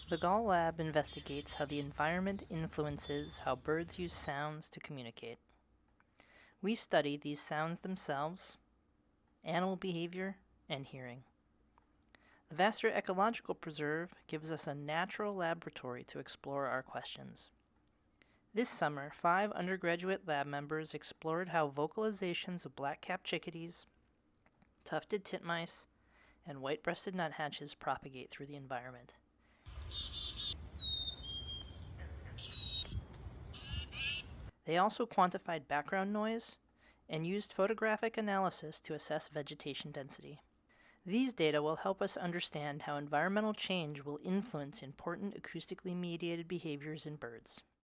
The Gall Lab investigates how the environment influences how birds use sounds to communicate. We study these sounds themselves, animal behavior, and hearing. The Vassar Ecological Preserve gives us a natural laboratory to explore our questions. This summer, 5 undergraduate lab members explored how vocalizations of black-capped chickadees, tufted titmice, and white-breasted nuthatches propagate through the environment. They also quantified background noise and used photographic analysis to assess vegetation density. These data will help us understand how environmental change will influence important acoustically mediated behaviors in birds.